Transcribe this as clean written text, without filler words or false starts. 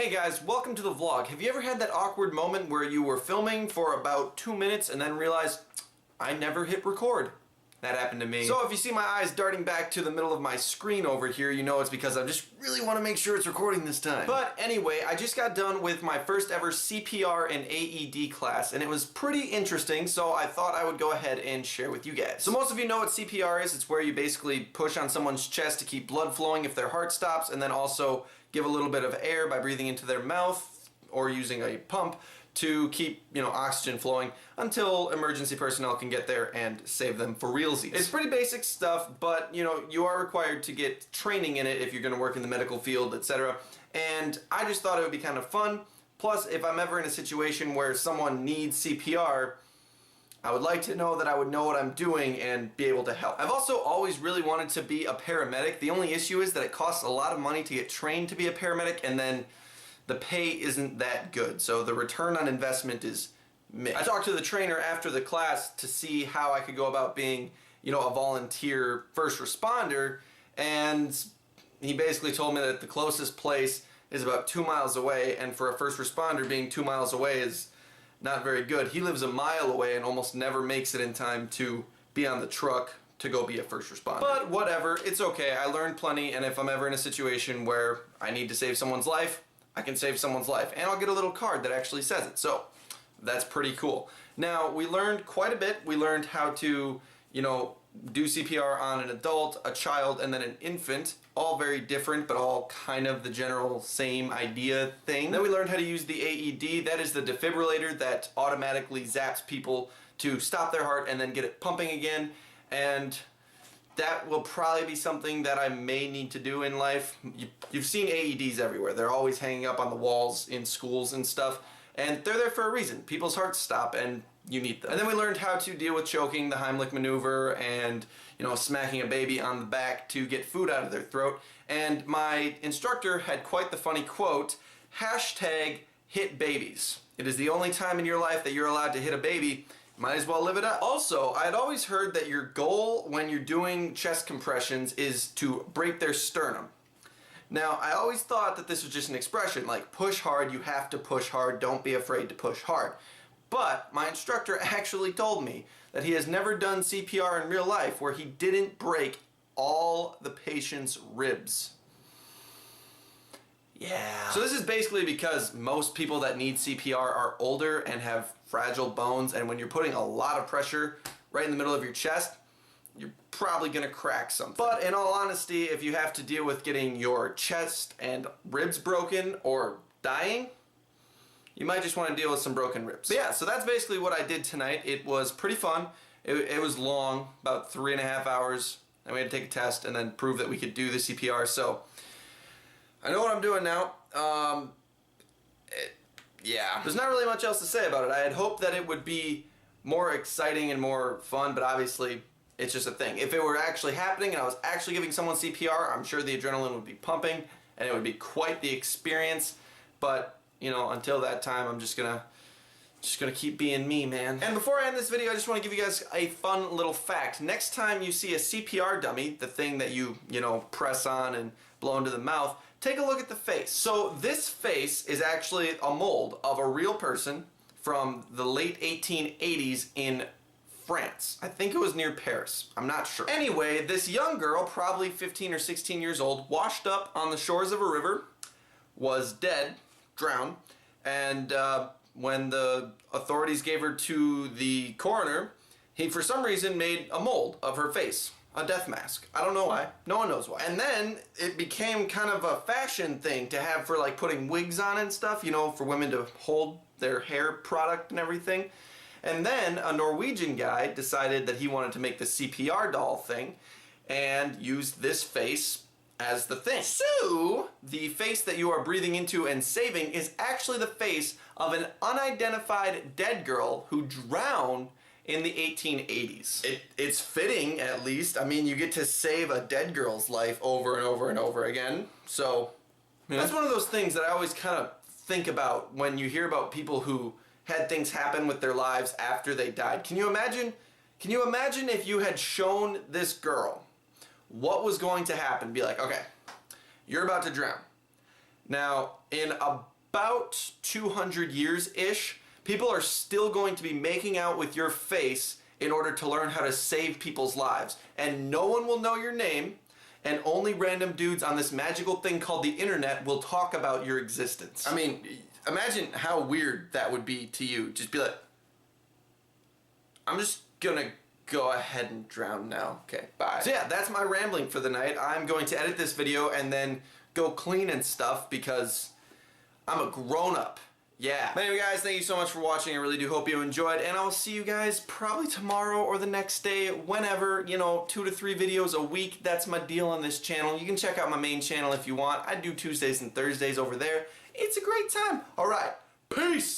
Hey guys, welcome to the vlog. Have you ever had that awkward moment where you were filming for about 2 minutes and then realized, I never hit record? That happened to me. So if you see my eyes darting back to the middle of my screen over here, you know it's because I just really want to make sure it's recording this time. But anyway, I just got done with my first ever CPR and AED class, and it was pretty interesting, so I thought I would go ahead and share with you guys. So most of you know what CPR is. It's where you basically push on someone's chest to keep blood flowing if their heart stops, and then also give a little bit of air by breathing into their mouth or using a pump to keep, oxygen flowing until emergency personnel can get there and save them for realsies. It's pretty basic stuff, but you are required to get training in it if you're going to work in the medical field, etc. And I just thought it would be kind of fun. Plus, if I'm ever in a situation where someone needs CPR, I would like to know that I would know what I'm doing and be able to help. I've also always really wanted to be a paramedic. The only issue is that it costs a lot of money to get trained to be a paramedic, and then the pay isn't that good, so the return on investment is mixed. I talked to the trainer after the class to see how I could go about being, a volunteer first responder, and he basically told me that the closest place is about 2 miles away, and for a first responder, being 2 miles away is not very good. He lives a mile away and almost never makes it in time to be on the truck to go be a first responder. But whatever, it's okay. I learned plenty, and if I'm ever in a situation where I need to save someone's life, I can save someone's life, and I'll get a little card that actually says it. So that's pretty cool. Now, we learned quite a bit. We learned how to, do CPR on an adult, a child, and then an infant. All very different, but all kind of the general same idea thing. Then we learned how to use the AED. That is the defibrillator that automatically zaps people to stop their heart and then get it pumping again. And that will probably be something that I may need to do in life. You've seen AEDs everywhere. They're always hanging up on the walls in schools and stuff. And they're there for a reason. People's hearts stop and you need them. And then we learned how to deal with choking, the Heimlich maneuver, and smacking a baby on the back to get food out of their throat. And my instructor had quite the funny quote, #HitBabies. It is the only time in your life that you're allowed to hit a baby. Might as well live it up. Also, I had always heard that your goal when you're doing chest compressions is to break their sternum. Now, I always thought that this was just an expression, like push hard, you have to push hard, don't be afraid to push hard. But my instructor actually told me that he has never done CPR in real life where he didn't break all the patient's ribs. Yeah. So this is basically because most people that need CPR are older and have fragile bones, and when you're putting a lot of pressure right in the middle of your chest, you're probably gonna crack something. But in all honesty, if you have to deal with getting your chest and ribs broken or dying, you might just want to deal with some broken ribs. But yeah, so that's basically what I did tonight. It was pretty fun. It was long, about 3.5 hours, and we had to take a test and then prove that we could do the CPR. So I know what I'm doing now. Yeah. There's not really much else to say about it. I had hoped that it would be more exciting and more fun, but obviously it's just a thing. If it were actually happening and I was actually giving someone CPR, I'm sure the adrenaline would be pumping and it would be quite the experience. But, until that time, I'm just gonna keep being me, man. And before I end this video, I just want to give you guys a fun little fact. Next time you see a CPR dummy, the thing that you press on and blow into the mouth, take a look at the face. So this face is actually a mold of a real person from the late 1880s in France. I think it was near Paris. I'm not sure. Anyway, this young girl, probably 15 or 16 years old, washed up on the shores of a river, was dead, drowned, and when the authorities gave her to the coroner, he for some reason made a mold of her face. A death mask. I don't know why. No one knows why. And then it became kind of a fashion thing to have for like putting wigs on and stuff, for women to hold their hair product and everything. And then a Norwegian guy decided that he wanted to make the CPR doll thing and used this face as the thing. So, the face that you are breathing into and saving is actually the face of an unidentified dead girl who drowned in the 1880s. It's fitting, at least. I mean, you get to save a dead girl's life over and over and over again. So, that's one of those things that I always kind of think about when you hear about people who had things happen with their lives after they died. Can you imagine if you had shown this girl what was going to happen? Be like, okay, you're about to drown. Now, in about 200 years-ish, people are still going to be making out with your face in order to learn how to save people's lives. And no one will know your name, and only random dudes on this magical thing called the internet will talk about your existence. I mean, imagine how weird that would be to you. Just be like, I'm just gonna go ahead and drown now. Okay, bye. So yeah, that's my rambling for the night. I'm going to edit this video and then go clean and stuff because I'm a grown-up. Yeah. But anyway, guys, thank you so much for watching. I really do hope you enjoyed, and I'll see you guys probably tomorrow or the next day, whenever, you know, 2 to 3 videos a week. That's my deal on this channel. You can check out my main channel if you want. I do Tuesdays and Thursdays over there. It's a great time. All right. Peace.